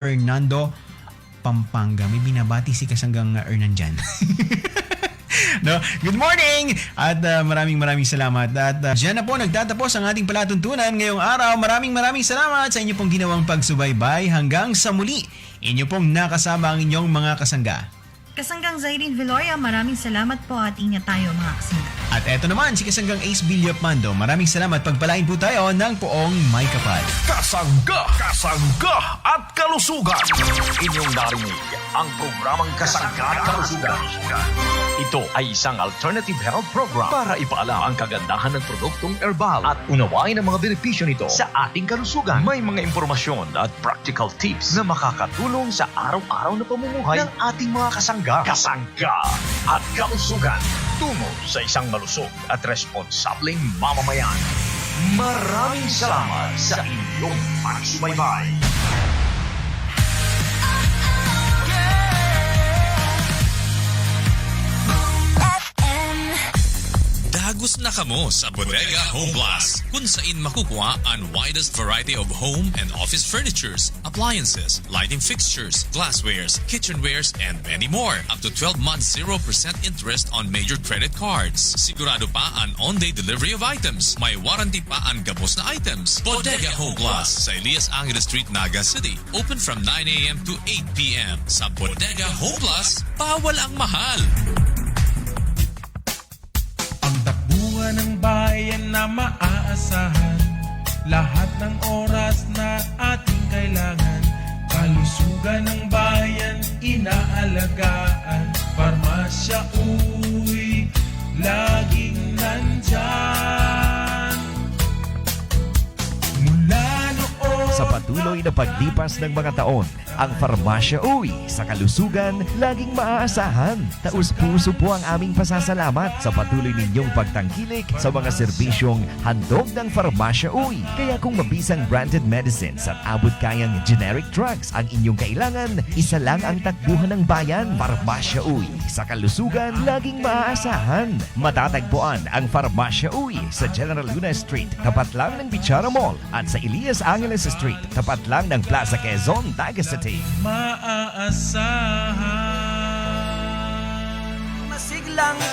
Fernando, Pampanga. May binabati si Kasanggang Ernan dyan. No? Good morning! At maraming salamat. At dyan na po nagtatapos ang ating palatuntunan ngayong araw. Maraming salamat sa inyo pong ginawang pagsubaybay. Hanggang sa muli, inyo pong nakasama ang inyong mga kasangga. Kasanggang Zairine Viloria, maraming salamat po at ingat tayo mga kasangga. At eto naman si Kasanggang Ace Villapando. Maraming salamat. Pagpalain po tayo ng poong may kapal. Kasangga at kalusugan. Inyong narinig ang programang Kasangga at Kalusugan. Ito ay isang alternative health program para ipaalam ang kagandahan ng produktong herbal at unawain ang mga benepisyo nito sa ating kalusugan. May mga impormasyon at practical tips na makakatulong sa araw-araw na pamumuhay ng ating mga kasangga. Kasangga at kalusugan. Tungo sa isang malusog at responsableng mamamayan. Maraming salamat sa inyong pagsubaybay. Dagos na kamo sa Bodega Home Plus, kung saan makukuha ang widest variety of home and office furnitures, appliances, lighting fixtures, glasswares, kitchenwares, and many more. Up to 12 months 0% interest on major credit cards. Sigurado pa ang on-day delivery of items. May warranty pa ang gabos na items. Bodega Home Plus sa Elias Angeles Street, Naga City. Open from 9 a.m. to 8 p.m. Sa Bodega Home Plus, bawal ang mahal. Takbuhan ng bayan na maaasahan, lahat ng oras na ating kailangan. Kalusugan ng bayan inaalagaan, Parmasya Uy laging nandyan. Mula noon sa patuloy na paglipas ng mga taon, ang Parmasya Uy sa kalusugan laging maaasahan. Taus-puso po ang aming pasasalamat sa patuloy ninyong pagtangkilik sa mga serbisyong handog ng Parmasya Uy. Kaya kung mabisang branded medicines at abot kayang generic drugs ang inyong kailangan, isa lang ang takbuhan ng bayan. Parmasya Uy sa kalusugan laging maaasahan. Matatagpuan ang Parmasya Uy sa General Luna Street, tapat lang ng Bichara Mall, at sa Elias Angeles Street, tapat lang ng Plaza Quezon, Naga City.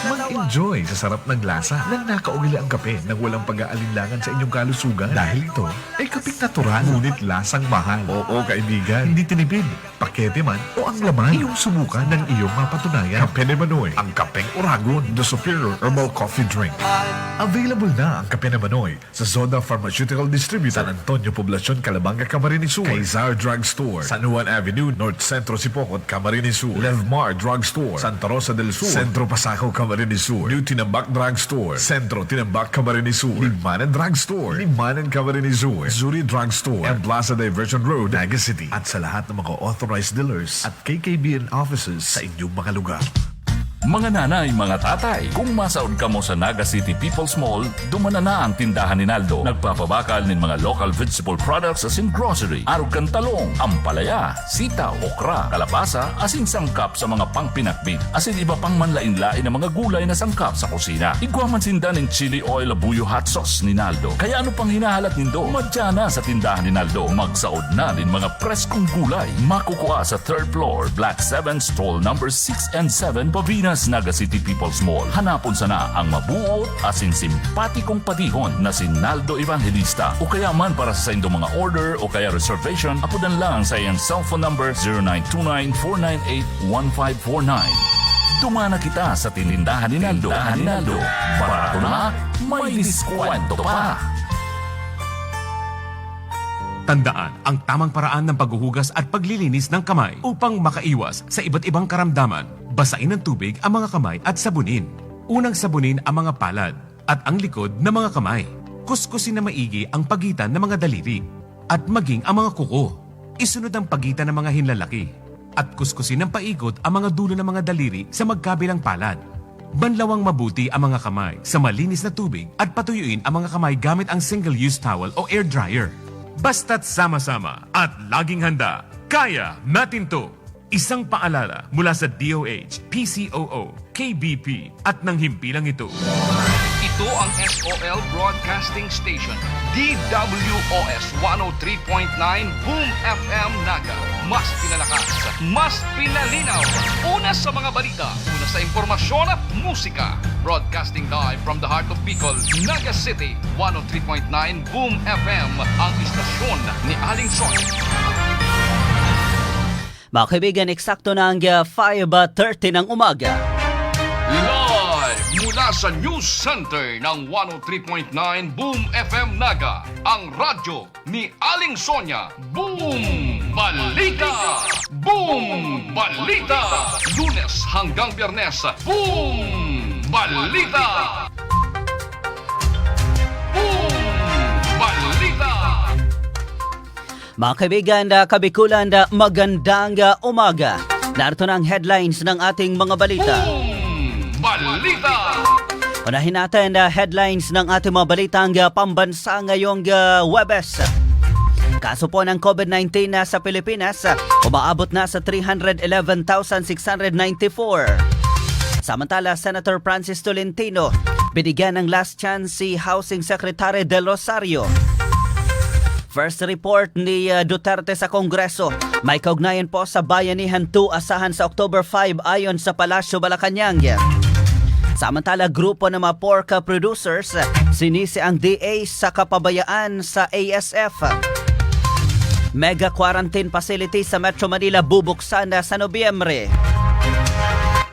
Mag-enjoy sa sarap ng lasa ng nakaugili ang kape nang walang pag-aalinlangan sa inyong kalusugan. Dahil ito ay kapeng natural, ngunit lasang mahal. Oo, kaibigan, hindi tinipid, pakete man o ang laman. Iyong subukan ng iyong mapatunayan. Kape ni Manoy, ang kapeng Oragon, the superior herbal coffee drink. Available na ang kape ni Manoy sa Zoda Pharmaceutical Distributor, San Antonio, Poblacion, Calabanga, Camarines Sur, Kaysar Drug Store, San Juan Avenue, North Centro Sipocot, Camarines Sur, Levmar Drug Store, Santa Rosa del Sur, Centro Pasaco, Camarines Sur, New Tinambak Drug Store, Centro Tinambak, Camarines Sur, Limanan Drug Store, Limanan, Camarines Sur, Zuri Drug Store, and Plaza Diversion Road, Naga City. At sa lahat ng mga authorized dealers at KKBN offices sa inyong mga lugar. Mga nanay, mga tatay, kung masaod ka mo sa Naga City People's Mall, dumana na ang tindahan ni Naldo. Nagpapabakal ng mga local vegetable products as in grocery, arog kang talong, ampalaya, sitaw, okra, kalabasa, asin sangkap sa mga pangpinakbit, asin iba pang manlain-lain na mga gulay na sangkap sa kusina. Igwaman sinda ng chili oil labuyo hot sauce ni Naldo. Kaya ano pang hinahalat nindo? Madya na sa tindahan ni Naldo. Magsaod na ng mga preskong gulay. Makukuha sa 3rd floor, Black 7, stall number 6 and 7, Pavinas, Naga City People's Mall. Hanapon sana ang mabuot asin simpatikong patihon na si Naldo Evangelista. O kaya man para sa inyong mga order o kaya reservation, apudan lang sa iyang cellphone number 0929-498-1549. Tumana kita sa tinindahan ni Naldo. Barato na, may diskwento pa. Tandaan ang tamang paraan ng paghuhugas at paglilinis ng kamay upang makaiwas sa iba't ibang karamdaman. Basain ng tubig ang mga kamay at sabunin. Unang sabunin ang mga palad at ang likod ng mga kamay. Kuskusin na maigi ang pagitan ng mga daliri at maging ang mga kuko. Isunod ang pagitan ng mga hinlalaki at kuskusin ng paikot ang mga dulo ng mga daliri sa magkabilang palad. Banlawang mabuti ang mga kamay sa malinis na tubig at patuyuin ang mga kamay gamit ang single-use towel o air dryer. Basta't sama-sama at laging handa, kaya natin to! Isang paalala mula sa DOH, PCOO, KBP at ng himpilang ito. Ito ang SOL Broadcasting Station, DWOS 103.9 Boom FM Naga. Mas pinalakas, mas pinalinaw. Una sa mga balita, una sa impormasyon at musika. Broadcasting live from the heart of Bicol, Naga City, 103.9 Boom FM, ang istasyon ni Aling Sonia. Mga kaibigan, eksakto na ang 5:30 ng umaga. Live mula sa News Center ng 103.9 Boom FM Naga, ang radyo ni Aling Sonia. Boom Balita! Boom Balita! Lunes hanggang Biyernes, Boom Balita! Boom Balita! Mga kaibigan, kabikulan, magandang umaga. Narito na ang headlines ng ating mga balita. Balita! Unahin natin headlines ng ating mga balita ang pambansa ngayong Huwebes. Kaso po ng COVID-19 sa Pilipinas, umaabot na sa 311,694. Samantala, Senator Francis Tolentino, binigyan ng last chance si Housing Secretary Del Rosario. First report ni Duterte sa Kongreso, may kaugnayan po sa Bayanihan 2 asahan sa October 5 ayon sa Palasyo, Malacanang. Samantala, grupo ng mga pork producers sinisi ang DA sa kapabayaan sa ASF. Mega quarantine facility sa Metro Manila bubuksan sa Nobyembre.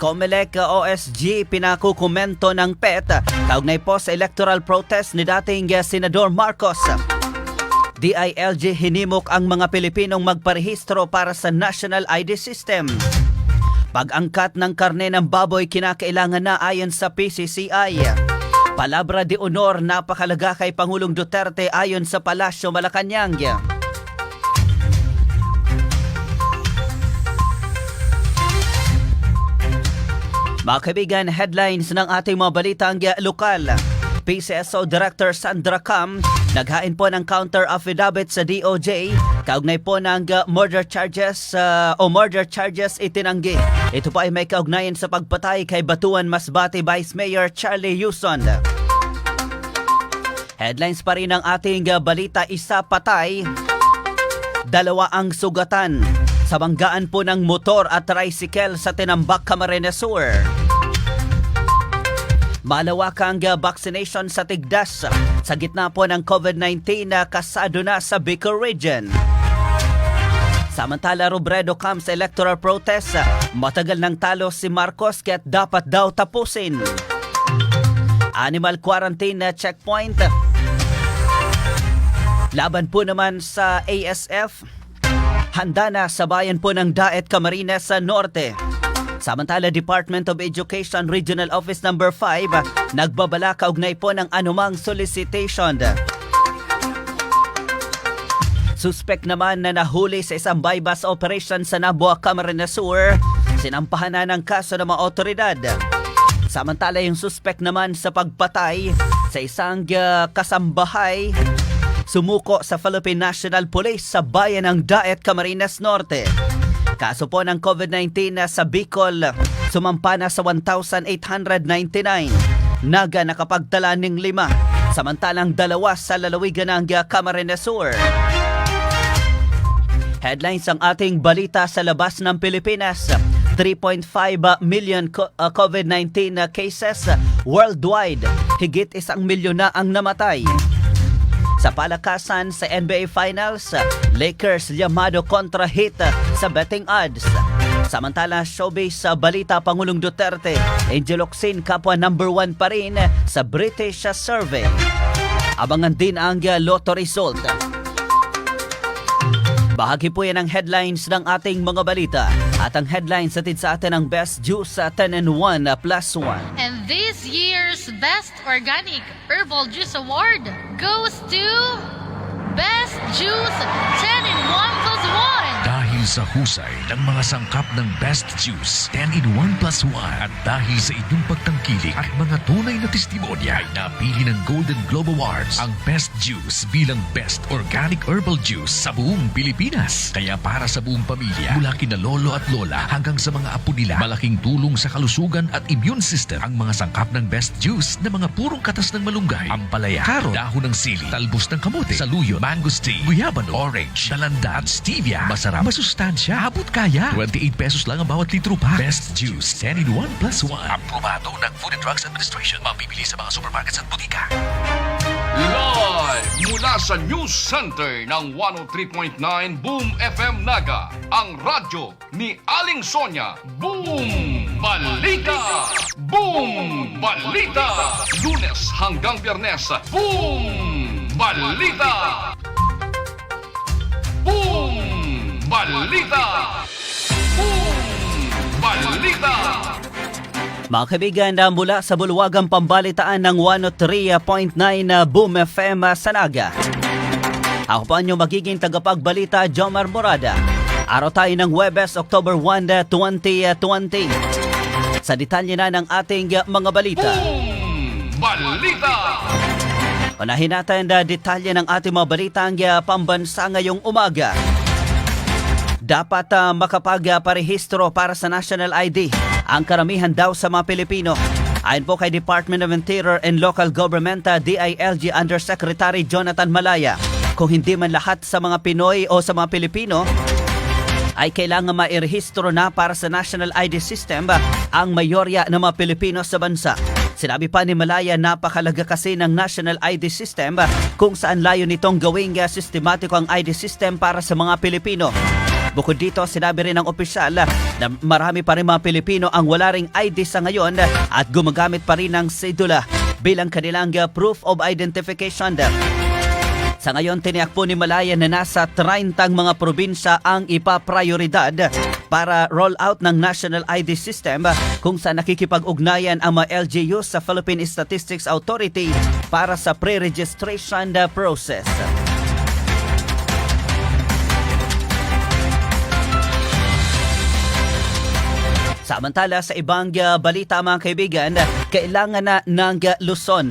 Comelec OSG pinakukomento ng PET kaugnay po sa electoral protest ni dating Senador Marcos. DILG hinimok ang mga Pilipinong magparehistro para sa National ID System. Pag-angkat ng karne ng baboy kinakailangan na ayon sa PCCI. Palabra de honor napakalaga kay Pangulong Duterte ayon sa Palasyo, Malacanang. Mga kaibigan, headlines ng ating mga balitang lokal. PCSO Director Sandra Cam naghain po ng counter affidavit sa DOJ kaugnay po ng murder charges itinanggi. Ito po ay may kaugnayan sa pagpatay kay Batuan Masbate Vice Mayor Charlie Yuson. Headlines pa rin ng ating balita, isa patay, dalawa ang sugatan sa banggaan po ng motor at tricycle sa Tinambak, Camarines Sur. Malawakang vaccination sa Tigdas sa gitna po ng COVID-19 na kasado na sa Bicol Region. Samantala, Robredo Camps electoral protest, matagal nang talo si Marcos kaya't dapat daw tapusin. Animal quarantine checkpoint. Laban po naman sa ASF, handa na sa bayan po ng Daet, Camarines Norte. Samantala, Department of Education Regional Office No. 5 nagbabala kaugnay po ng anumang solicitation. Suspect naman na nahuli sa isang bypass operation sa Nabua, Camarines Sur, sinampahan na ng kaso ng mga otoridad. Samantala, yung suspect naman sa pagpatay sa isang kasambahay sumuko sa Philippine National Police sa bayan ng Daet, Camarines Norte. Kaso po ng COVID-19 sa Bicol, sumampa na sa 1,899. Naga nakapagtala ng 5, samantalang 2 sa lalawigan ng Camarines Sur. Headlines ang ating balita sa labas ng Pilipinas. 3.5 million COVID-19 cases worldwide. Higit 1 milyon na ang namatay. Sa palakasan sa NBA Finals, Lakers yamado kontra Heat sa betting odds. Samantala, showbiz sa balita, Pangulong Duterte, Angel Locsin kapwa number 1 pa rin sa British survey. Abangan din ang lotto result. Bahagi po yan ang headlines ng ating mga balita. At ang headlines atid sa atin ang Best Juice 10-in-1 + 1. And this year's Best Organic Herbal Juice Award goes to Best Juice 10-in-1 + 1. Dahil sa husay ng mga sangkap ng Best Juice 10-in-1 plus 1 at dahil sa inyong pagtangkilik at mga tunay na testimonya ay napili ng Golden Globe Awards ang Best Juice bilang Best Organic Herbal Juice sa buong Pilipinas. Kaya para sa buong pamilya, mula kina lolo at lola hanggang sa mga apo nila, malaking tulong sa kalusugan at immune system ang mga sangkap ng Best Juice na mga purong katas ng malunggay, ampalaya, karot, dahon ng sili, talbos ng kamote, saluyot, mangosteen, guyabano, orange, talanda at stevia. Masarap, masustansya, abot kaya. 28 pesos lang ang bawat litro pa. Best Juice 10-in-1 plus 1. Aprobado ng Food and Drugs Administration. Mabibili sa mga supermarkets at butika. Live mula sa News Center ng 103.9 Boom FM Naga, ang radyo ni Aling Sonia. Boom Balita! Boom Balita! Lunes hanggang Biyernes, Boom Balita! Boom Balita! Boom Balita! Mga kaibigan, mula sa bulwagang pambalitaan ng 103.9 Boom FM sa Naga. Ako pa ang magiging tagapagbalita, Jomar Morada. Araw tayo ng Huwebes, October 1, 2020. Sa detalye na ng ating mga balita. Boom Balita! Unahin natin detalye ng ating mga balitang pambansa ngayong umaga. Dapat makapagparehistro para sa National ID ang karamihan daw sa mga Pilipino. Ayon po kay Department of Interior and Local Government DILG Undersecretary Jonathan Malaya, kung hindi man lahat sa mga Pinoy o sa mga Pilipino ay kailangan mairehistro na para sa National ID System ang mayorya ng mga Pilipino sa bansa. Sinabi pa ni Malaya, napakalaga kasi ng National ID System kung saan layo nitong gawing sistematiko ang ID System para sa mga Pilipino. Bukod dito, sinabi rin ng opisyal na marami pa rin mga Pilipino ang wala ring ID sa ngayon at gumagamit pa rin ng sedula bilang kanilang proof of identification. Sa ngayon, tiniyak po ni Malaya na nasa 30 mga probinsya ang ipaprioridad para roll out ng National ID System kung saan nakikipag-ugnayan ang mga LGU sa Philippine Statistics Authority para sa pre-registration process. Samantala sa ibang balita mga kaibigan, kailangan na ng Luzon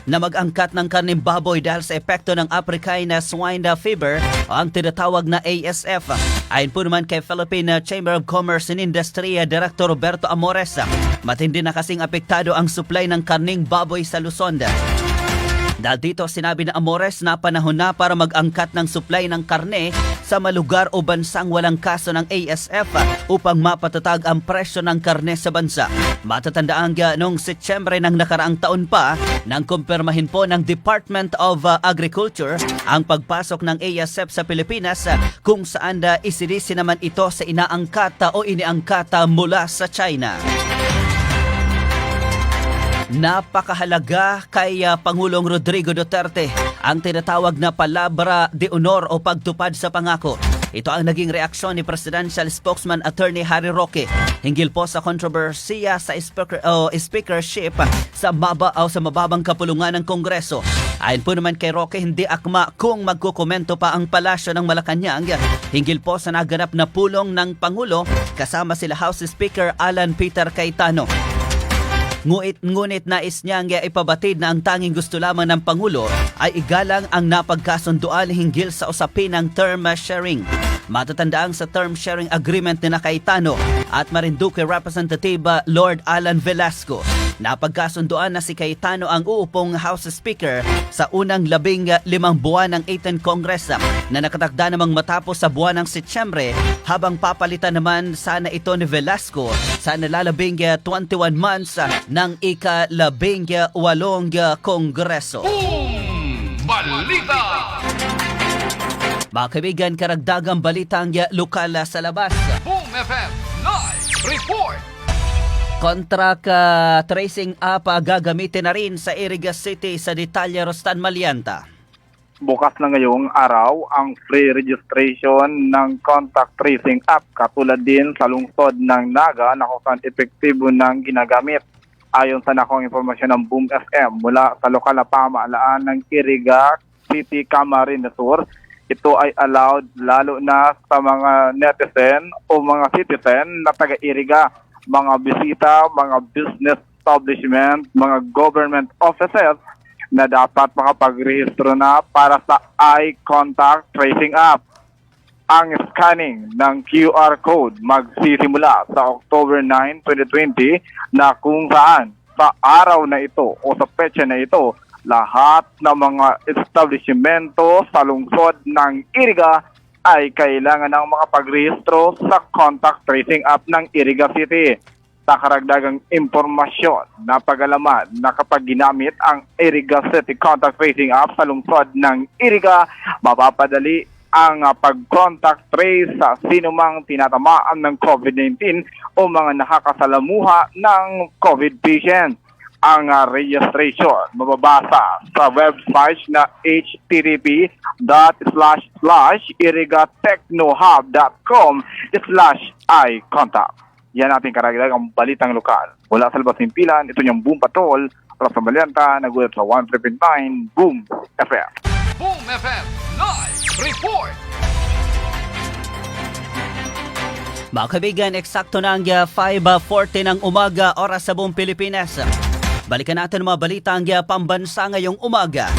na mag-angkat ng karneng baboy dahil sa epekto ng African Swine Fever o ang tinatawag na ASF. Ayon po naman kay Philippine Chamber of Commerce and Industry Director Roberto Amores, matindi na kasing apektado ang supply ng karneng baboy sa Luzon. Dahil dito sinabi na Amores na panahon na para mag-angkat ng supply ng karne sa malugar o bansang walang kaso ng ASF upang mapatatag ang presyo ng karne sa bansa. Matatandaan noong Setyembre ng nakaraang taon pa nang kumpirmahin po ng Department of Agriculture ang pagpasok ng ASF sa Pilipinas kung saan isinisi naman ito sa inaangkat o iniangkat mula sa China. Napakahalaga kay Pangulong Rodrigo Duterte ang tinatawag na palabra de honor o pagtupad sa pangako. Ito ang naging reaksyon ni Presidential Spokesman Attorney Harry Roque hinggil po sa kontrobersiya sa speakership sa mababang kapulungan ng Kongreso. Ayon po naman kay Roque, hindi akma kung magkukomento pa ang palasyo ng Malacanang hinggil po sa naganap na pulong ng Pangulo kasama sila House Speaker Alan Peter Cayetano. Ngunit nais niyang ipabatid na ang tanging gusto lamang ng Pangulo ay igalang ang napagkasunduan hinggil sa usapin ng term sharing. Matatandaan sa term sharing agreement ni Cayetano at Marinduque Representative Lord Alan Velasco. Napagkasunduan na si Cayetano ang uupong House Speaker sa unang 15 buwan ng 18th Congress na nakatakda namang matapos sa buwan ng Setyembre, habang papalitan naman sana ito ni Velasco sa nalalabing 21 months ng ika-18 Kongreso. Boom Balita! Mga kaibigan, karagdagang balitang lokal sa labas. Boom FM Live Report! Contract tracing app gagamitin na rin sa Iriga City sa detalye Rostan Malianta. Bukas na ngayong araw ang free registration ng contact tracing app katulad din sa lungsod ng Naga na kung saan epektibo ng ginagamit. Ayon sa nakong informasyon ng Boom FM mula sa lokal na pamahalaan ng Iriga City, Camarines Sur, ito ay allowed lalo na sa mga netizen o mga citizen na taga-Iriga, mga bisita, mga business establishment, mga government offices na dapat makapagrehistro na para sa i-contact tracing app. Ang scanning ng QR code magsisimula sa October 9, 2020 na kung saan sa araw na ito o sa petsa na ito, lahat ng mga establishmento sa lungsod ng Iriga ay kailangan ng makapagrehistro sa contact tracing app ng Iriga City. Sa karagdagang impormasyon na pag-alaman na kapag ginamit ang Iriga City contact tracing app sa lungsod ng Iriga, mapapadali ang pag-contact trace sa sinumang tinatamaan ng COVID-19 o mga nakakasalamuha ng COVID patient. Ang registration mababasa sa website na http://irigatechnohub.com/icontact. Yan ating karagdagang balitang lokal. Mula sa Labas Simpilan, ito niyang Boom Patrol. Para sa Balianta, nagulat sa 139 Boom FM. Boom FM Live Report! Mga kaibigan, eksakto na ang 5:40 ng umaga, oras sa buong Pilipinas. Balikan natin ang mga balita ang pambansa ngayong umaga.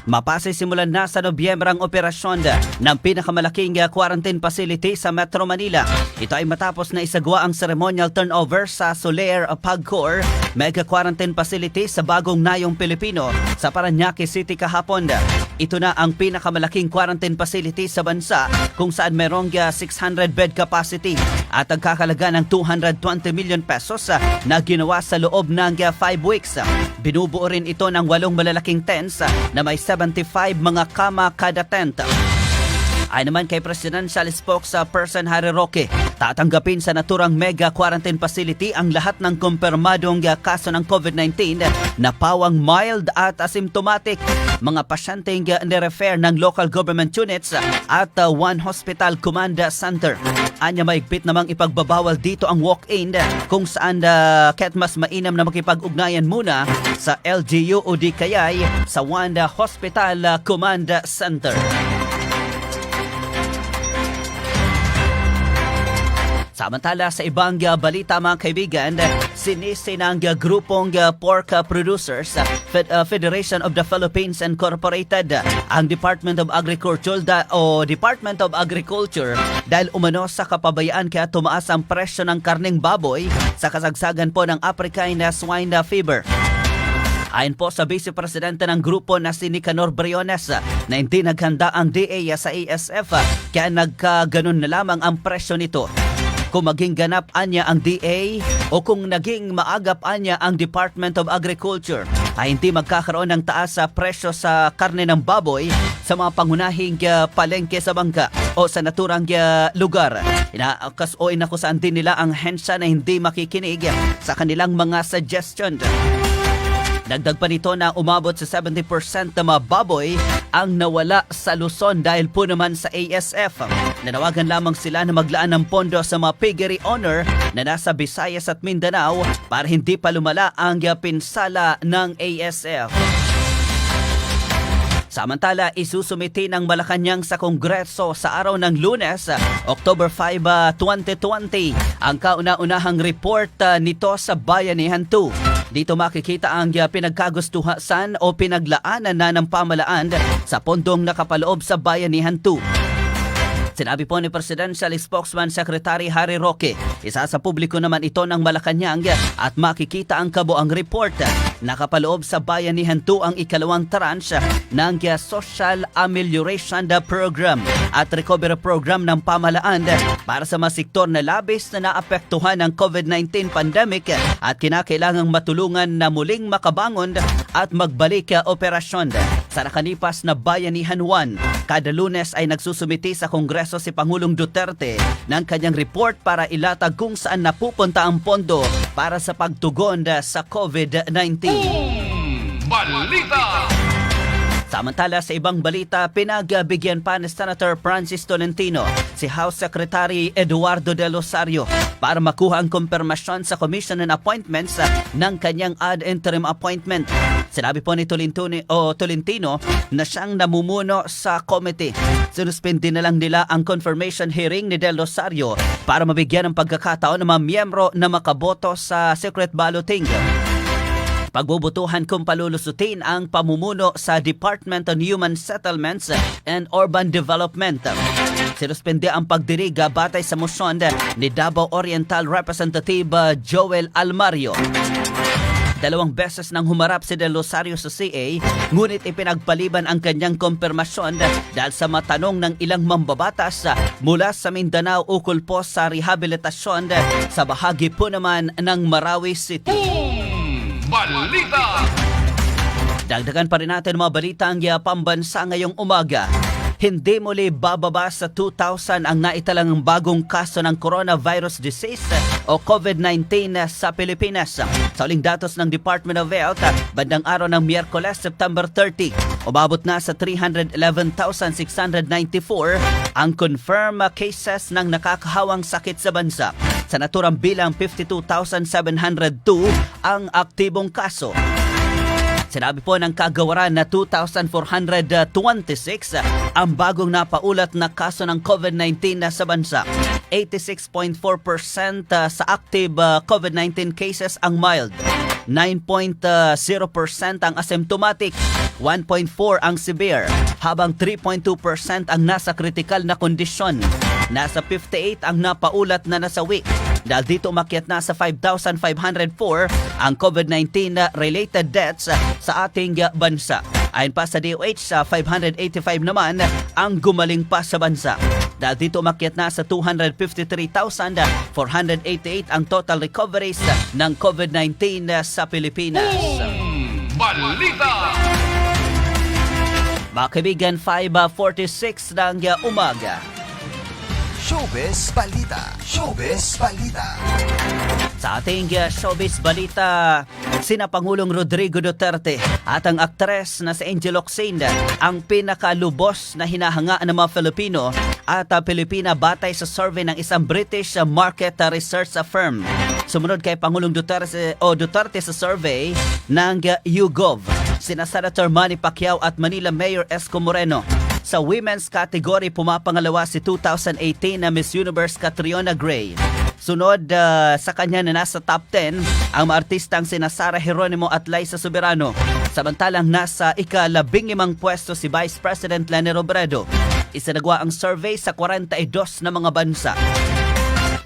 Mapasisimulan na sa Nobyembre ang operasyon ng pinakamalaking quarantine facility sa Metro Manila. Ito ay matapos na isagawa ang ceremonial turnover sa Soler Pagcor Mega Quarantine Facility sa bagong Nayong Pilipino sa Parañaque City kahapon. Ito na ang pinakamalaking quarantine facility sa bansa kung saan merong 600 bed capacity at ang kakalaga ng 220 million pesos na ginawa sa loob ng 5 weeks. Binubuo rin ito ng 8 malalaking tents na may 75 mga kama kada tent. Ay naman kay Presidential Spokesperson Harry Roque, tatanggapin sa naturang mega quarantine facility ang lahat ng kumpirmadong kaso ng COVID-19 na pawang mild at asymptomatic, mga pasyenteng nirefer ng local government units at One Hospital Command Center. Anya maigpit namang ipagbabawal dito ang walk-in kung saan kahit mas mainam na makipag-ugnayan muna sa LGU o di kaya'y sa One Hospital Command Center. Samantala sa ibang balita mga kaibigan, sinisi ng grupong pork producers Federation of the Philippines Incorporated ang Department of Agriculture dahil umano sa kapabayaan kaya tumaas ang presyo ng karneng baboy sa kasagsagan po ng African swine fever. Ayon po sa Vice Presidente ng grupo na si Nicanor Briones na hindi naghanda ang DA sa ASF kaya nagkaganon na lamang ang presyo nito. Kung maging ganap anya ang DA o kung naging maagap anya ang Department of Agriculture ay hindi magkakaroon ng taas sa presyo sa karne ng baboy sa mga pangunahing palengke sa bangka o sa naturang lugar. Inakusaan din nila ang hensya na hindi makikinig sa kanilang mga suggestion. Dagdag pa nito na umabot sa 70% na mga baboy ang nawala sa Luzon dahil po naman sa ASF. Nanawagan lamang sila na maglaan ng pondo sa mga piggery owner na nasa Visayas at Mindanao para hindi pa lumala ang pinsala ng ASF. Samantala, isusumiti ng Malacanang sa Kongreso sa araw ng Lunes, October 5, 2020, ang kauna-unahang report nito sa Bayanihan 2. Dito makikita ang pinagkagustuhan o pinaglaanan na ng pamalaan sa pondong nakapaloob sa Bayanihan 2. Sinabi po ni Presidential Spokesman Secretary Harry Roque, isa sa publiko naman ito ng Malacanang at makikita ang kabuang report. Nakapaloob sa Bayanihan 2 ang ikalawang tranche ng Social Amelioration Program at Recovery Program ng pamalaan para sa mga sektor na labis na naapektuhan ng COVID-19 pandemic at kinakailangang matulungan na muling makabangon at magbalik operasyon. Sa nakalipas na Bayanihan 1, kada Lunes ay nagsusumiti sa Kongreso si Pangulong Duterte ng kanyang report para ilatag kung saan napupunta ang pondo para sa pagtugon sa COVID-19. Balita! Samantala sa ibang balita, pinagbigyan pa ni Senator Francis Tolentino si House Secretary Eduardo De Rosario para makuha ang kumpirmasyon sa Commission on Appointments ng kanyang ad interim appointment. Sinabi po ni Tolentino na siyang namumuno sa committee. Sinuspindi na lang nila ang confirmation hearing ni Del Rosario para mabigyan ng pagkakataon ng mga miyembro na makaboto sa secret balloting. Pagbubutuhan kung palulusutin ang pamumuno sa Department on Human Settlements and Urban Development. Sinuspindi ang pagdirig batay sa motion ni Davao Oriental Representative Joel Almario. 2 beses nang humarap si Del Rosario sa CA, ngunit ipinagpaliban ang kanyang kompirmasyon dahil sa matanong ng ilang mambabatas mula sa Mindanao ukol po sa rehabilitasyon sa bahagi po naman ng Marawi City. Balita! Dagdagan pa rin natin mga balita ang pambansa ngayong umaga. Hindi muli bababa sa 2,000 ang naitalang bagong kaso ng coronavirus disease o COVID-19 sa Pilipinas. Sa uling datos ng Department of Health, bandang araw ng Miyerkules, September 30, umabot na sa 311,694 ang confirmed cases ng nakakahawang sakit sa bansa. Sa naturang bilang 52,702 ang aktibong kaso. Sinabi po ng kagawaran na 2,426 ang bagong napaulat na kaso ng COVID-19 sa bansa. 86.4% sa active COVID-19 cases ang mild. 9.0% ang asymptomatic. 1.4% ang severe. Habang 3.2% ang nasa critical na kondisyon. Nasa 58 ang napaulat na nasawi. Dahil dito umakyat na sa 5,504 ang COVID-19 related deaths sa ating bansa. Ayon pa sa DOH, 585 naman ang gumaling pa sa bansa. Dahil dito umakyat na sa 253,488 ang total recoveries ng COVID-19 sa Pilipinas. Balita! Mga kaibigan, 5:46 ng umaga. Showbiz Balita. Showbiz Balita. Sa ating showbiz balita, sina Pangulong Rodrigo Duterte at ang aktres na si Angel Locsin ang pinakalubos na hinahanga ng mga Filipino at Pilipina batay sa survey ng isang British market research firm. Sumunod kay Pangulong Duterte sa survey ng YouGov, sina Senator Manny Pacquiao at Manila Mayor Esco Moreno. Sa women's category, pumapangalawa si 2018 na Miss Universe Catriona Gray. Sunod sa kanya na nasa top 10 ang mga artistang sina Sara Geronimo at Liza Soberano. Samantalang nasa ika-15 pwesto si Vice President Leni Robredo. Isinagawa ang survey sa 42 na mga bansa.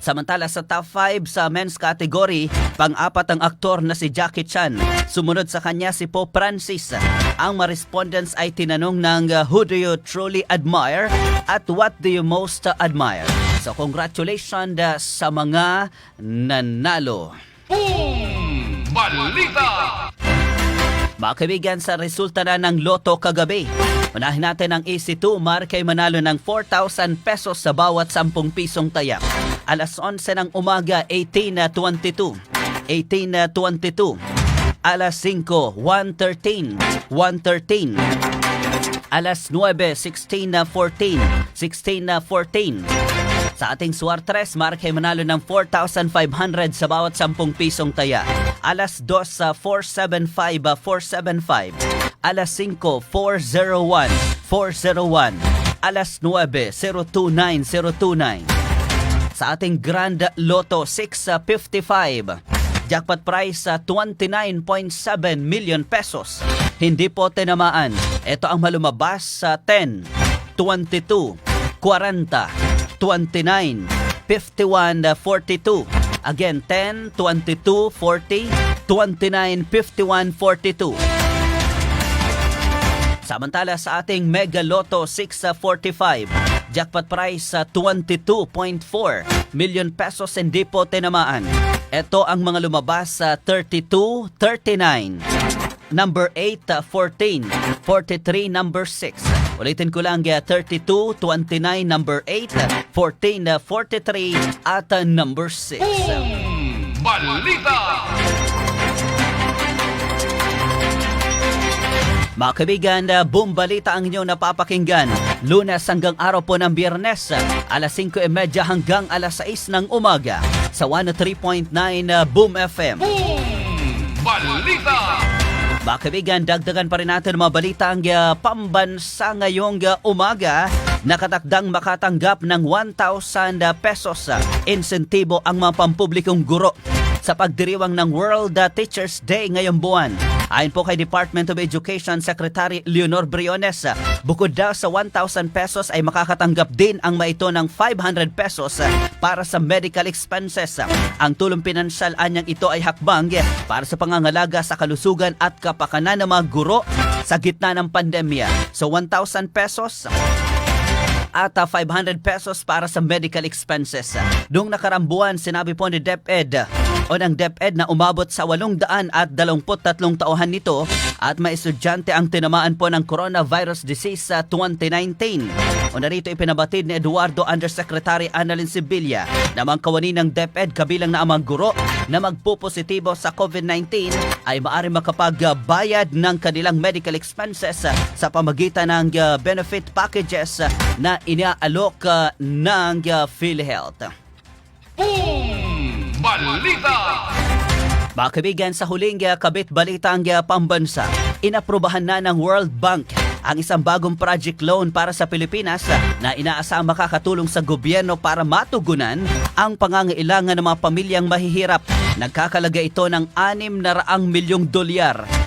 Samantala sa top 5 sa men's category, pang-apat ang aktor na si Jackie Chan. Sumunod sa kanya si Pope Francis. Ang mga respondents ay tinanong ng who do you truly admire at what do you most admire. So congratulations sa mga nanalo. Balita! Mga kaibigan, sa resulta na ng Lotto kagabi, unahin natin ang EC2, markay manalo ng 4,000 pesos sa bawat 10 pisong taya. Alas 11 ng umaga, 18:22. 18:22. Alas 5, 1:13. 1:13. Alas 9, 16:14. 16:14. Sa ating Suartres, markay manalo ng 4,500 sa bawat 10 pisong taya. Alas 2, 475. 475. Alas 5, 401. 401. Alas 9, 029. 029. Sa ating Grand Lotto 655, jackpot prize 29.7 million pesos. Hindi po tinamaan. Ito ang malumabas sa 10, 22, 40, 29, 51, 42. Again, 10, 22, 40, 29, 51, 42. Samantala sa ating Mega Lotto 645, jackpot prize 22.4 million pesos, hindi po tinamaan. Ito ang mga lumabas sa 32, 39. Number 8, 14, 43, number 6. Ulitin ko lang, 32, 29, number 8, 14, 43, at number 6. Balita! Mga kaibigan, Boom Balita ang inyong napapakinggan. Lunes hanggang araw po ng Biyernes, alas 5:30 hanggang alas 6 ng umaga sa 103.9 Boom FM. Balita! Mga kaibigan, dagdagan pa rin natin mga balita ang pambansa ngayong umaga. Nakatakdang makatanggap ng 1,000 pesos insentibo ang mga pampublikong guro sa pagdiriwang ng World Teachers Day ngayong buwan. Ayon po kay Department of Education Secretary Leonor Briones, bukod daw sa 1,000 pesos ay makakatanggap din ang maito ng 500 pesos para sa medical expenses. Ang tulong pinansyal anyang ito ay hakbang para sa pangangalaga sa kalusugan at kapakanan ng mga guro sa gitna ng pandemya. So 1,000 pesos at 500 pesos para sa medical expenses. Noong nakarambuan, sinabi po ni DepEd o ng DepEd na umabot sa 823 tauhan nito at may estudyante ang tinamaan po ng coronavirus disease sa 2019. O narito ipinabatid ni Eduardo Undersecretary Annalyn Sibilia na mga kawani ng DepEd kabilang na ang mga guro na magpupositibo sa COVID-19 ay maaari makapagbayad ng kanilang medical expenses sa pamagitan ng benefit packages na inaalok ng PhilHealth. Boom! Balita! Mga kaibigan, sa huling kabit balitang pambansa, inaprubahan na ng World Bank ang isang bagong project loan para sa Pilipinas na inaasahang makakatulong sa gobyerno para matugunan ang pangangailangan ng mga pamilyang mahihirap. Nagkakalaga ito ng $600 milyong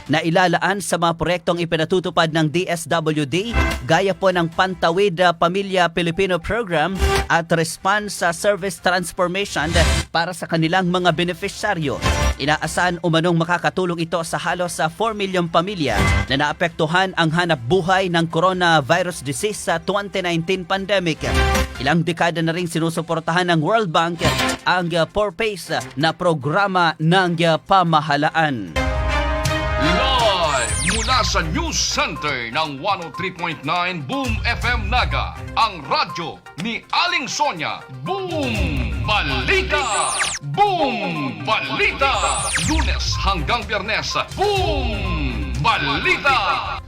na ilalaan sa mga proyektong ipinatutupad ng DSWD gaya po ng Pantawid Pamilya Pilipino Program at Response sa Service Transformation para sa kanilang mga beneficiaryo. Inaasahan umanong makakatulong ito sa halos 4 milyong pamilya na naapektuhan ang hanap buhay ng coronavirus disease sa 2019 pandemic. Ilang dekada na rin sinusuportahan ng World Bank ang 4PACE na programa ng pamahalaan. Live mula sa News Center ng 103.9 Boom FM Naga, ang radyo ni Aling Sonia. Boom Balita! Boom Balita! Lunes hanggang Biyernes, Boom Balita!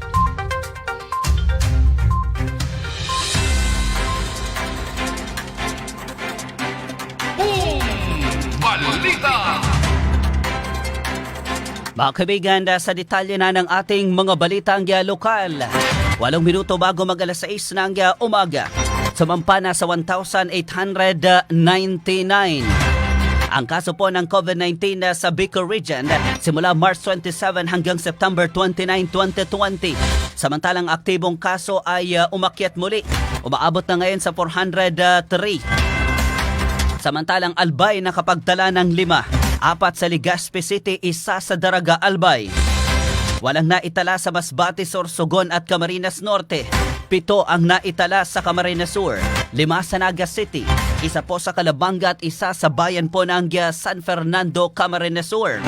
Boom Balita! Mga kaibigan, sa detalye na ng ating mga balitang lokal. 8 minuto bago mag-alas 6 ng umaga. Sumampa na sa 1,899 ang kaso po ng COVID-19 sa Bicol Region simula March 27 hanggang September 29, 2020. Samantalang aktibong kaso ay umakyat muli. Umaabot na ngayon sa 403. Samantalang Albay nakapagtala ng 5. 4 sa Legazpi City, 1 sa Daraga, Albay. Walang naitala sa Masbate, Sorsogon at Camarines Norte. 7 ang naitala sa Camarines Sur. 5 sa Naga City. 1 po sa Calabanga at 1 sa bayan po ng San Fernando, Camarines Sur.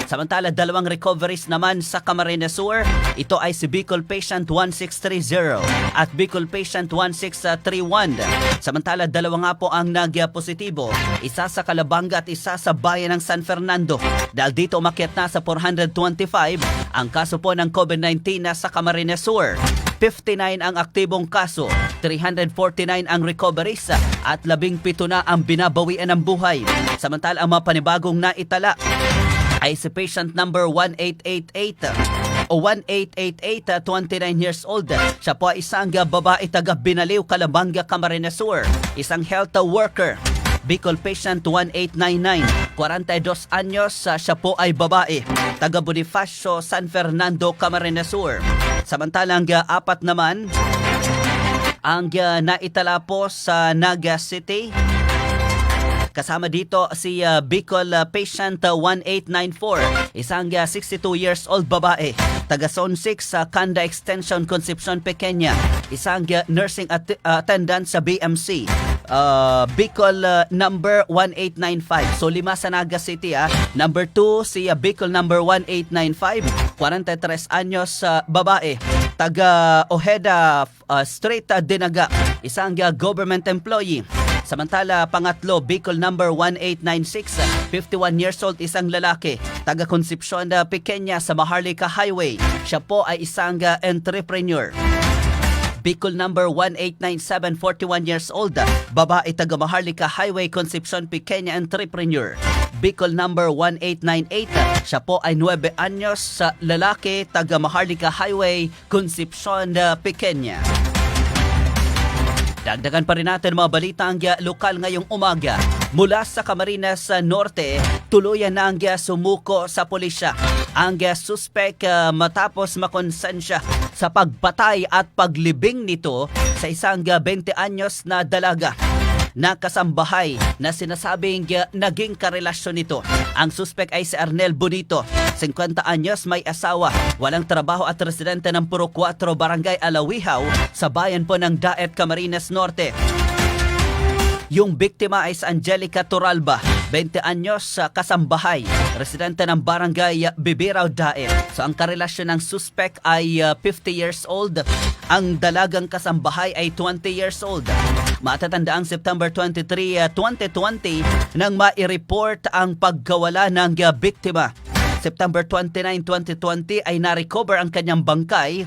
Samantala, 2 recoveries naman sa Camarines Sur. Ito ay si Bicol Patient 1630 at Bicol Patient 1631. Samantala, 2 nga po ang positibo. 1 sa Calabanga at 1 sa bayan ng San Fernando. Dahil dito umakyat na sa 425 ang kaso po ng COVID-19 na sa Camarines Sur. 59 ang aktibong kaso, 349 ang recoveries at 17 na ang binabawian ng buhay. Samantala, ang mga panibagong naitala ay si patient number 1888 o 1888, 29 years old. Siya po ay isang babae taga Binaliw, Calabanga, Camarines Sur. Isang health worker. Bicol patient 1899, 42 anyos. Siya po ay babae. Taga Bonifacio, San Fernando, Camarines Sur. Samantalang 4 naman ang naitala po sa Naga City. Kasama dito si Bicol patient 1894, isang 62 years old babae, taga Zone 6 sa Kanda Extension, Concepcion Pequeña, isang nursing attendant sa BMC. Bicol number 1895. So 5 sa Naga City. Number 2 si Bicol number 1895, 43 anyos babae, taga Ojeda Street, Dinaga, isang government employee. Samantala, pangatlo, Bicol number 1896, 51 years old, isang lalaki, taga Concepcion Pequeña sa Maharlika Highway. Siya po ay isang entrepreneur. Bicol number 1897, 41 years old, babae, taga Maharlika Highway, Concepcion Pequeña, entrepreneur. Bicol number 1898. Siya po ay 9 anyos sa lalaki, taga Maharlika Highway, Concepcion, Pequeña. Dagdagan pa rin natin mga balita ang lokal ngayong umaga. Mula sa Camarines Norte, tuluyan na ang sumuko sa pulisya. Ang suspek matapos makonsensya sa pagpatay at paglibing nito sa isang 20 anyos na dalaga na kasambahay na sinasabing naging karelasyon nito. Ang suspek ay si Arnel Bonito, 50 anyos, may asawa, walang trabaho at residente ng Puro 4, Barangay Alawihaw sa bayan po ng Daet, Camarines Norte. Yung biktima ay si Angelica Toralba, 20 anyos, kasambahay, residente ng Barangay Bibiraw, Daet. So ang karelasyon ng suspek ay 50 years old. Ang dalagang kasambahay ay 20 years old. Matatandaang September 23, 2020 nang mai-report ang pagkawala ng biktima. September 29, 2020 ay na-recover ang kanyang bangkay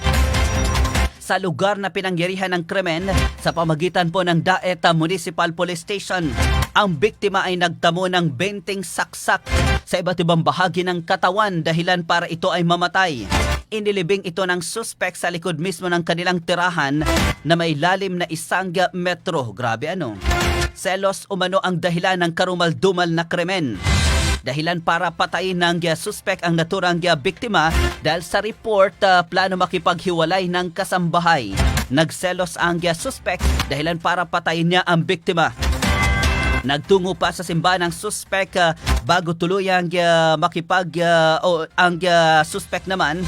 sa lugar na pinangyarihan ng krimen sa pamagitan po ng Daet Municipal Police Station. Ang biktima ay nagtamo ng 20 saksak sa iba't ibang bahagi ng katawan dahilan para ito ay mamatay. Inilibing ito ng suspect sa likod mismo ng kanilang tirahan na may lalim na 1 metro. Grabe ano? Selos umano ang dahilan ng karumal-dumal na krimen. Dahilan para patayin ng suspect ang naturang biktima dahil sa report plano makipaghiwalay ng kasambahay. Nagselos ang suspect dahilan para patayin niya ang biktima. Nagtungo pa sa simbahan ng suspect bago tuluyang ang suspect naman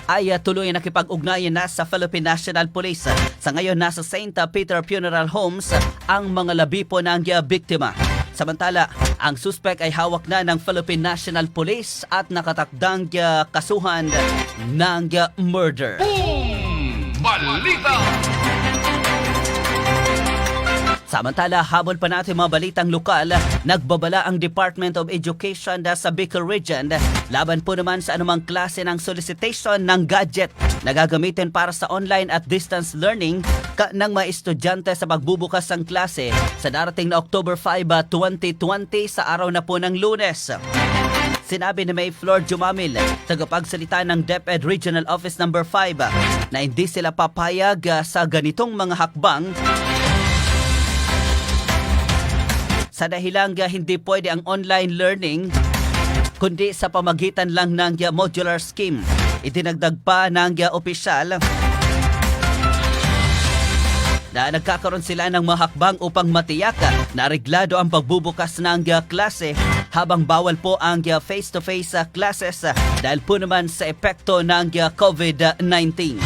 ay tuluyang nakipag-ugnayan na sa Philippine National Police. Sa ngayon, nasa St. Peter Funeral Homes ang mga labi po ng biktima. Samantala, ang suspect ay hawak na ng Philippine National Police at nakatakdang kasuhan ng murder. Balita! Samantala, habol pa natin mga balitang lokal, nagbabala ang Department of Education sa Bicol Region laban po naman sa anumang klase ng solicitation ng gadget na gagamitin para sa online at distance learning ng mga estudyante sa pagbubukas ng klase sa darating na October 5, 2020 sa araw na po ng Lunes. Sinabi ni May Flor Jumamil, tagapagsalita ng DepEd Regional Office No. 5, na hindi sila papayag sa ganitong mga hakbang sa dahilang hindi pwede ang online learning kundi sa pamagitan lang ng modular scheme. Itinagdag pa ng opisyal na nagkakaroon sila ng mga hakbang upang matiyak na reglado ang pagbubukas ng klase habang bawal po ang face-to-face classes dahil po naman sa epekto ng COVID-19.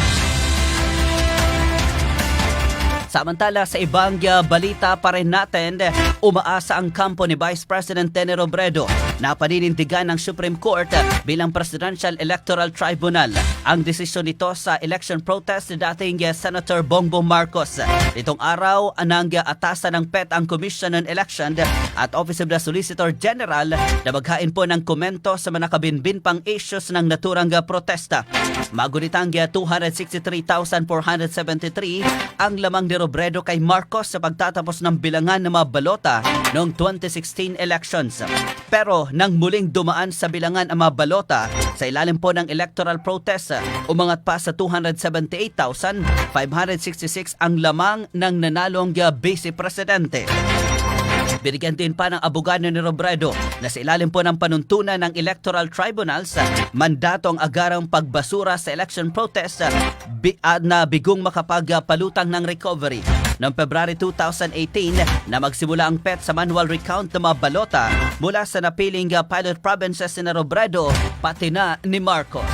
Samantala sa ibang balita pa rin natin, umaasa ang kampo ni Vice President Tenny Robredo na paninindigan ng Supreme Court bilang Presidential Electoral Tribunal ang desisyon nito sa election protest ni dating Senator Bongbong Marcos. Itong araw, nang atasan ng PET ang Commission on Election at Office of the Solicitor General na maghain po ng komento sa mga nakabinbin pang issues ng naturang protesta. Magunitang 263,473 ang lamang ni Robredo kay Marcos sa pagtatapos ng bilangan ng mga balota noong 2016 elections. Pero nang muling dumaan sa bilangan ang mga balota sa ilalim po ng electoral protest, umangat pa sa 278,566 ang lamang ng nanalong Vice Presidente. Binigyan din pa ng abogado ni Robredo na sa ilalim po ng panuntunan ng Electoral Tribunals, mandato ang agarang pagbasura sa election protest na bigong makapagpalutang ng recovery. Noong February 2018 na magsimula ang PET sa manual recount ng mga balota mula sa napiling pilot provinces ni Robredo pati na ni Marcos.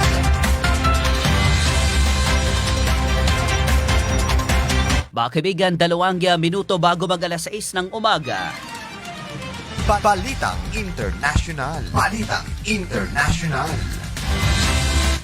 Mga kaibigan, 2 minuto bago mag-alas 6 ng umaga. Balitang International. Balitang International.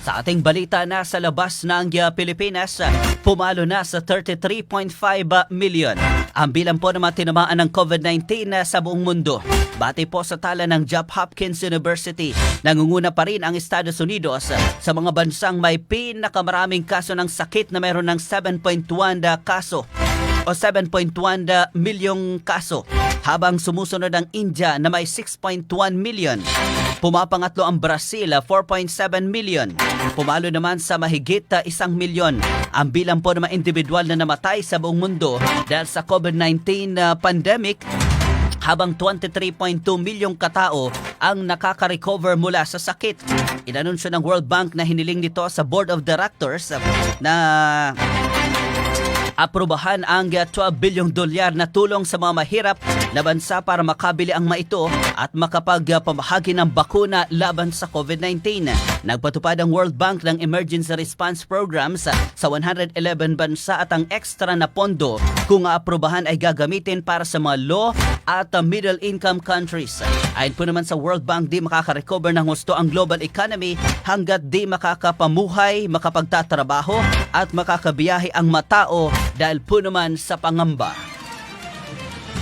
Sa ating balita, na sa labas ng Pilipinas, pumalo na sa 33.5 million ang bilang po na tinamaan ng COVID-19 sa buong mundo. Bati po sa tala ng Johns Hopkins University, nangunguna pa rin ang Estados Unidos sa mga bansang may pinakamaraming kaso ng sakit na mayroon ng 7.1 kaso o 7.1 milyong kaso. habang sumusunod ang India na may 6.1 million. Pumapangatlo ang Brazil, 4.7 million. Pumalo naman sa mahigit 1 milyon ang bilang po ng mga individual na namatay sa buong mundo dahil sa COVID-19 pandemic, habang 23.2 milyong katao ang nakaka-recover mula sa sakit. Inanunsyo ng World Bank na hiniling nito sa Board of Directors na aprubahan ang $12 bilyong na tulong sa mga mahirap na bansa para makabili ang mga ito at makapagpamahagi ng bakuna laban sa COVID-19. Nagpatupad ang World Bank ng Emergency Response Programs sa 111 bansa at ang extra na pondo kung aprubahan ay gagamitin para sa mga low at middle income countries. Ayon po naman sa World Bank, di makaka-recover ng husto ang global economy hanggat di makakapamuhay, makapagtatrabaho at makakabiyahe ang matao dahil po naman sa pangamba.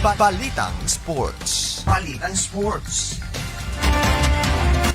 Balitang Sports. Balitang Sports.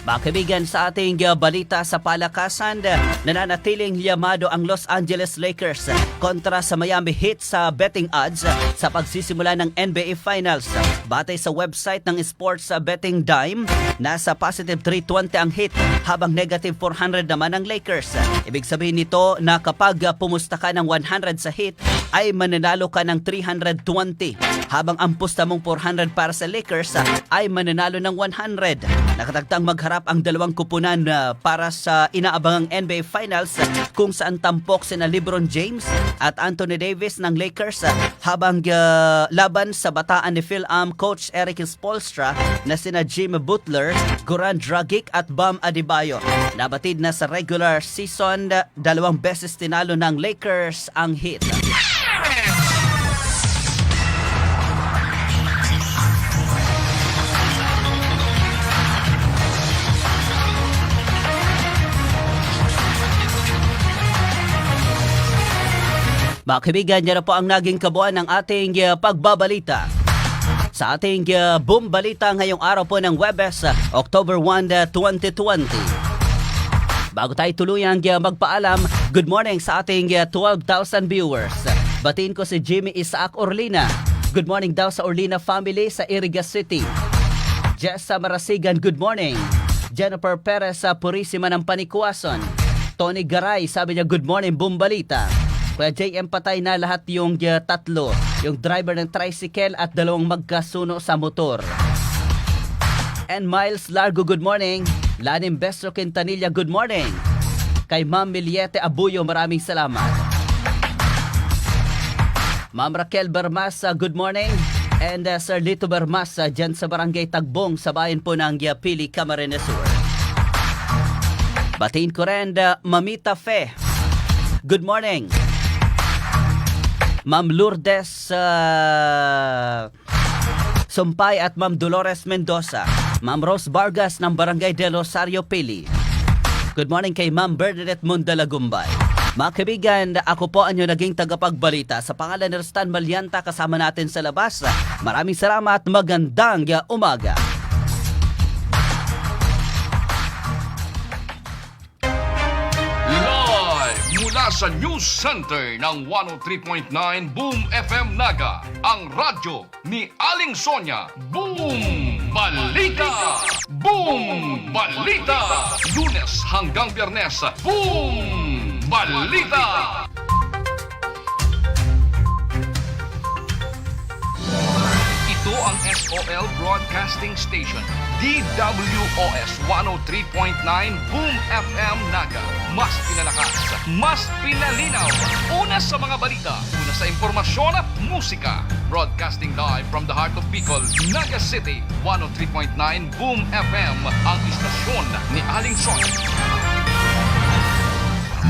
Mga kaibigan, sa ating balita sa palakasan, nananatiling liyamado ang Los Angeles Lakers kontra sa Miami Heat sa betting odds sa pagsisimula ng NBA Finals. Batay sa website ng Sports Betting Dime, nasa positive 320 ang Heat habang negative 400 naman ang Lakers. Ibig sabihin nito na kapag pumusta ka ng 100 sa Heat, ay mananalo ka ng 320. Habang ang pusta mong 400 para sa Lakers ay mananalo ng 100. Nakatagtang magharap ang dalawang kupunan para sa inaabangang NBA Finals kung saan tampok sina LeBron James at Anthony Davis ng Lakers habang laban sa bataan ni Phil-Am coach Eric Spoelstra na sina Jimmy Butler, Goran Dragic at Bam Adebayo. Nabatid na sa regular season, 2 beses tinalo ng Lakers ang Heat. Mga kaibigan, yan na po ang naging kabuuan ng ating pagbabalita. Sa ating Boom Balita ngayong araw po ng Webes, October 1, 2020. Bago tayo tuluyang magpaalam, good morning sa ating 12,000 viewers. Batiin ko si Jimmy Isaac Orlina. Good morning daw sa Orlina family sa Iriga City. Jessa Marasigan, good morning. Jennifer Perez sa Purisima ng Panikuason. Tony Garay, sabi niya good morning, Boom Balita. Kuya JM, patay na lahat yung tatlo. Yung driver ng tricycle at 2 magkasuno sa motor. And Miles Largo, good morning. Lanim Bestro Quintanilla, good morning. Kay Ma'am Miliete Abuyo, maraming salamat. Ma'am Raquel Bermasa, good morning. And Sir Lito Bermasa, dyan sa Barangay Tagbong, sa bayan po ng Pili, Camarines Sur. Batiin ko rin, Mamita Fe, good morning. Ma'am Lourdes Sumpay at Ma'am Dolores Mendoza. Ma'am Rose Vargas ng Barangay de Rosario, Pili. Good morning kay Ma'am Bernadette Mundalagumbay. Mga kaibigan, ako po ang naging tagapagbalita. Sa pangalan ni Stan Malianta, kasama natin sa labas. Maraming salamat, magandang umaga. Mula sa News Center ng 103.9 Boom FM Naga, ang radyo ni Aling Sonia. Boom Balita! Boom Balita! Lunes hanggang Biyernes, Boom Balita! Ito ang SOL Broadcasting Station, DWOS 103.9 Boom FM Naga. Mas pinalakas, mas pinalinaw. Una sa mga balita, una sa impormasyon at musika. Broadcasting live from the heart of Bicol, Naga City, 103.9 Boom FM, ang istasyon ni Aling Sonia.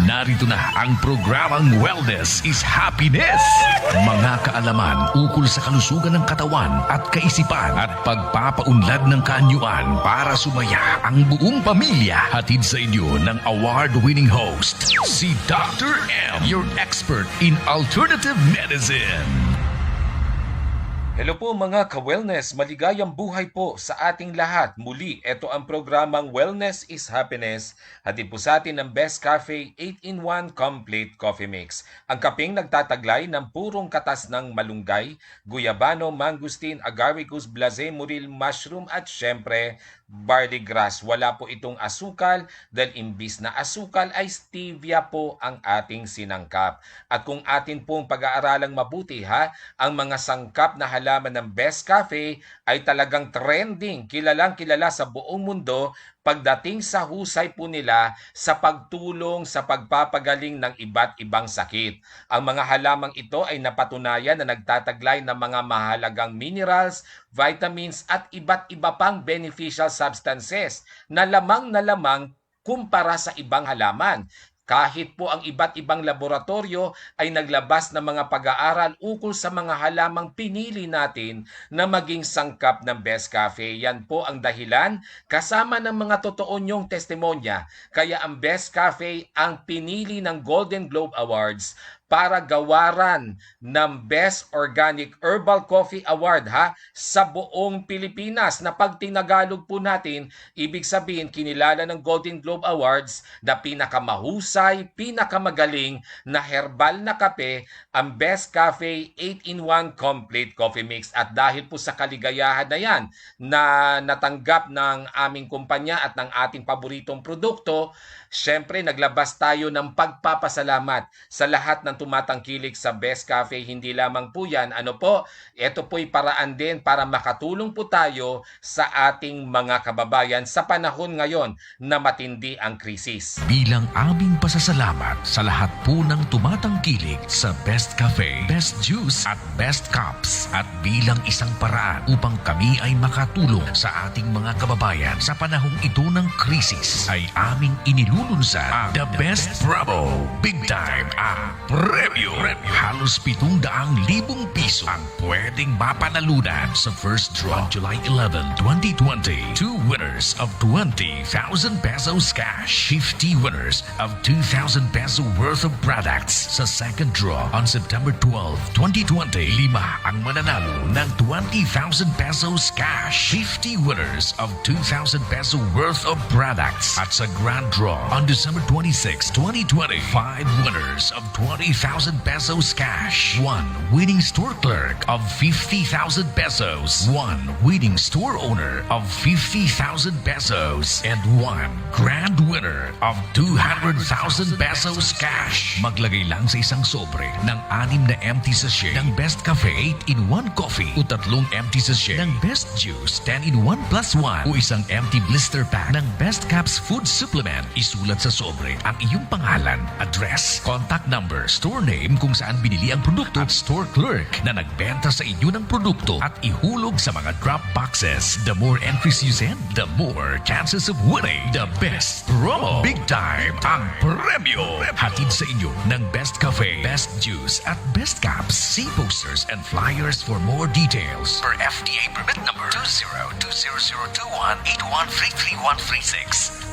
Narito na ang programang Wellness is Happiness. Mga kaalaman ukol sa kalusugan ng katawan at kaisipan at pagpapaunlad ng kaanyuan para sumaya ang buong pamilya. Hatid sa inyo ng award-winning host, si Dr. M, your expert in alternative medicine. Hello po mga ka-wellness, maligayang buhay po sa ating lahat. Muli, ito ang programang Wellness is Happiness. Hatid po sa atin ng Best Cafe 8-in-1 Complete Coffee Mix. Ang kapeng nagtataglay ng purong katas ng malunggay, guyabano, mangustin, agaricus, blase, muril, mushroom at syempre barley grass. Wala po itong asukal dahil imbis na asukal ay stevia po ang ating sinangkap. At kung atin pong pag-aaralang mabuti ang mga sangkap na halaman ng Best Cafe ay talagang trending, kilalang kilala sa buong mundo pagdating sa husay po nila sa pagtulong sa pagpapagaling ng iba't ibang sakit. Ang mga halamang ito ay napatunayan na nagtataglay ng mga mahalagang minerals, vitamins at iba't iba pang beneficial substances na lamang kumpara sa ibang halaman. Kahit po ang iba't ibang laboratorio ay naglabas ng mga pag-aaral ukol sa mga halamang pinili natin na maging sangkap ng Best Cafe. Yan po ang dahilan kasama ng mga totoo niyong testimonya. Kaya ang Best Cafe ang pinili ng Golden Globe Awards para gawaran ng Best Organic Herbal Coffee Award sa buong Pilipinas, na pag tinagalog po natin, ibig sabihin kinilala ng Golden Globe Awards na pinakamahusay, pinakamagaling na herbal na kape ang Best Cafe 8-in-1 Complete Coffee Mix. At dahil po sa kaligayahan na yan na natanggap ng aming kumpanya at ng ating paboritong produkto, syempre naglabas tayo ng pagpapasalamat sa lahat ng tumatangkilik sa Best Cafe. Hindi lamang po yan, ito po'y paraan din para makatulong po tayo sa ating mga kababayan sa panahon ngayon na matindi ang krisis. Bilang aming pasasalamat sa lahat po ng tumatangkilik sa Best Cafe, Best Juice at Best Cups, at bilang isang paraan upang kami ay makatulong sa ating mga kababayan sa panahong ito ng krisis, ay aming inilulunsan ang The Best Bravo Big Time ang premyo. Halos 700,000 piso ang pwedeng mapanalunan sa first draw on July 11, 2020. 2 winners of 20,000 pesos cash. 50 winners of 2,000 peso worth of products sa second draw on September 12, 2020. 5 ang mananalo ng 20,000 pesos cash. 50 winners of 2,000 peso worth of products. At sa grand draw on December 26, 2020, 5 winners of 20,000 pesos cash. 1 winning store clerk of 50,000 pesos. 1 winning store owner of 50,000 pesos. And 1 grand winner of 200,000 pesos cash. Maglagay lang sa isang sobre ng 6 na empty sachet ng Best Cafe 8-in-1 Coffee o 3 empty sachet ng Best Juice 10-in-1 plus 1 o isang empty blister pack ng Best Caps Food Supplement. Isulat sa sobre ang iyong pangalan, address, contact number, store name kung saan binili ang produkto at store clerk na nagbenta sa inyo ng produkto, at ihulog sa mga drop boxes. The more entries you send, the more chances of winning the Best Promo Big Time ang premyo. Hatid sa inyo ng Best Cafe, Best Juice at Best Caps. See posters and flyers for more details. Per FDA permit number 2020021813336.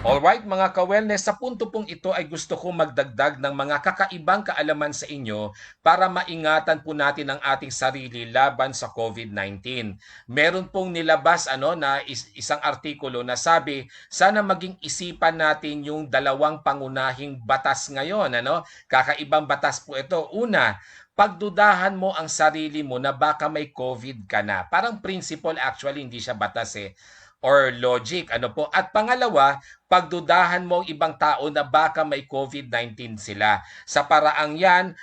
Alright mga ka-wellness, sa punto pong ito ay gusto kong magdagdag ng mga kakaibang kaalaman sa inyo para maingatan po natin ang ating sarili laban sa COVID-19. Meron pong nilabas na isang artikulo na sabi, sana maging isipan natin yung 2 pangunahing batas ngayon. Kakaibang batas po ito. Una, pagdudahan mo ang sarili mo na baka may COVID ka na. Parang principle, actually hindi siya batas or logic. At pangalawa, pagdudahan mo ang ibang tao na baka may COVID-19 sila. Sa paraang yan,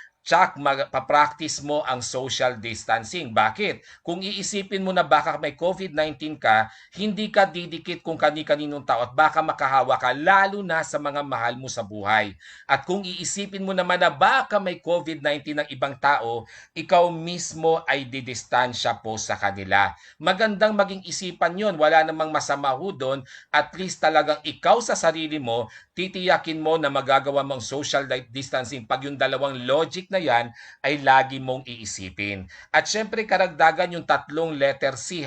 magpa-practice mo ang social distancing. Bakit? Kung iisipin mo na baka may COVID-19 ka, hindi ka didikit kung kani-kaninong tao at baka makahawa ka, lalo na sa mga mahal mo sa buhay. At kung iisipin mo naman na baka may COVID-19 ng ibang tao, ikaw mismo ay didistansya po sa kanila. Magandang maging isipan yon, wala namang masama ho doon. At least talagang ikaw sa sarili mo, titiyakin mo na magagawa mong social distancing pag yung 2 logic na yan ay lagi mong iisipin. At syempre karagdagan yung 3 letter C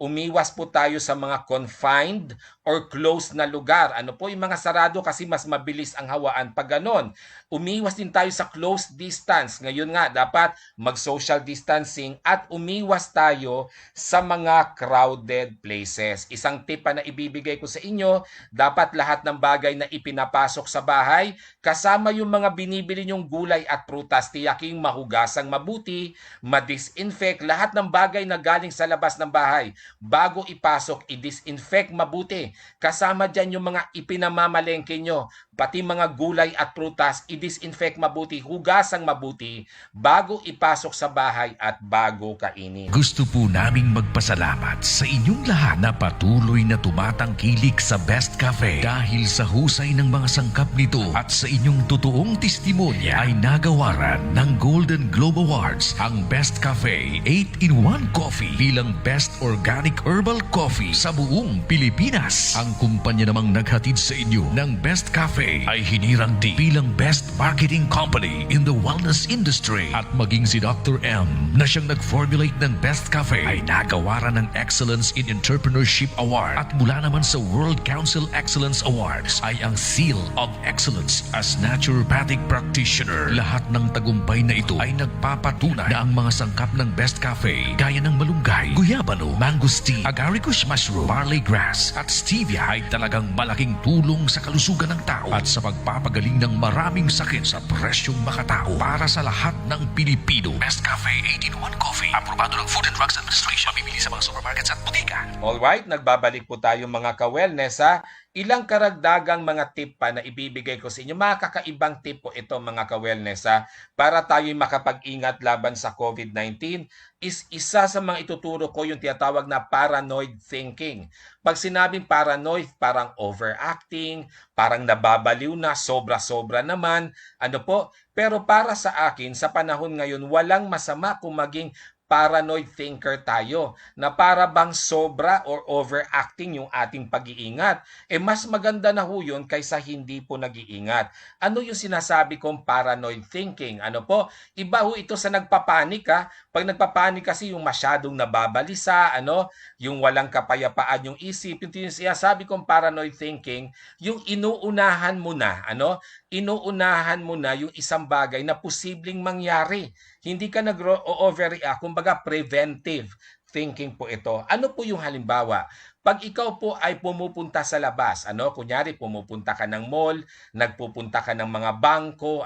umiwas po tayo sa mga confined or closed na lugar. Ano po, yung mga sarado kasi mas mabilis ang hawaan pag ganon. Umiwas din tayo sa close distance. Ngayon nga, dapat mag-social distancing at umiwas tayo sa mga crowded places. Isang tip pa na ibibigay ko sa inyo, dapat lahat ng bagay na ipinapasok sa bahay, kasama yung mga binibili nyong gulay at prutas, tiyaking mahugasang mabuti, ma-disinfect, lahat ng bagay na galing sa labas ng bahay. Bago ipasok, i-disinfect mabuti. Kasama dyan yung mga ipinamamalengke nyo, pati mga gulay at prutas, i-disinfect mabuti, hugasang mabuti, bago ipasok sa bahay at bago kainin. Gusto po naming magpasalamat sa inyong lahat na patuloy na tumatangkilik sa Best Cafe dahil sa husay ng mga sangkap nito at sa inyong totoong testimonya ay nagawaran ng Golden Globe Awards ang Best Cafe 8-in-1 Coffee bilang Best Organic Herbal Coffee sa buong Pilipinas. Ang kumpanya namang naghatid sa inyo ng Best Cafe ay hinirang din bilang Best Marketing Company in the wellness industry at maging si Dr. M na siyang nag-formulate ng Best Cafe ay nagawaran ng Excellence in Entrepreneurship Award at mula naman sa World Council Excellence Awards ay ang Seal of Excellence as Naturopathic Practitioner. Lahat ng tagumpay na ito ay nagpapatunay na ang mga sangkap ng Best Cafe gaya ng malunggay, guyabano, mangosteen, agaricus mushroom, barley grass at stevia ay talagang malaking tulong sa kalusugan ng tao at sa pagpapagaling ng maraming sakit sa presyong makatao para sa lahat ng Pilipino. Best Cafe 8-in-1 Coffee, aprobado ng Food and Drugs Administration, mabibili sa mga supermarkets at butika. Alright, nagbabalik po tayo mga ka-wellness ha. Ilang karagdagang mga tip pa na ibibigay ko sa inyo. Mga kakaibang tip po ito mga ka-wellness ha. Para tayo'y makapag-ingat laban sa COVID-19 is isa sa mga ituturo ko yung tinatawag na paranoid thinking. Pag sinabing paranoid, parang overacting, parang nababaliw na, sobra-sobra naman. Ano po? Pero para sa akin, sa panahon ngayon, walang masama kung maging paranoid thinker tayo na para bang sobra or overacting yung ating pag-iingat. Mas maganda na ho yun kaysa hindi po nag-iingat. Ano yung sinasabi kong paranoid thinking? Ano po? Iba ho ito sa nagpapanik ha. Pag nagpapanik kasi yung masyadong nababalisa, yung walang kapayapaan yung isip, yung sinasabi kong paranoid thinking, yung inuunahan mo na, inuunahan mo na yung isang bagay na posibleng mangyari. Hindi ka nag-overreact, kumbaga preventive thinking po ito. Ano po yung halimbawa? Pag ikaw po ay pumupunta sa labas, kunyari pumupunta ka ng mall, nagpupunta ka ng mga bangko,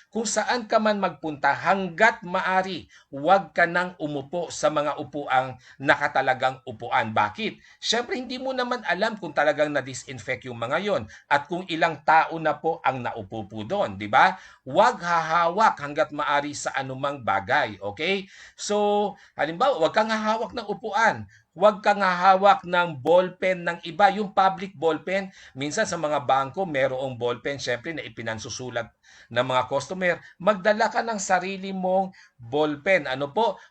kung saan ka man magpunta, hanggat maari, huwag ka nang umupo sa mga upuang nakatalagang upuan. Bakit? Siyempre, hindi mo naman alam kung talagang na-disinfect yung mga yon at kung ilang tao na po ang naupo po doon, di ba? Huwag hahawak hanggat maari sa anumang bagay, okay? So, halimbawa, huwag kang hahawak ng upuan. Huwag kang hahawak ng ballpen ng iba. Yung public ballpen, minsan sa mga bangko, merong ballpen, syempre, na ipinansusulat ng mga customer. Magdala ka ng sarili mong ballpen.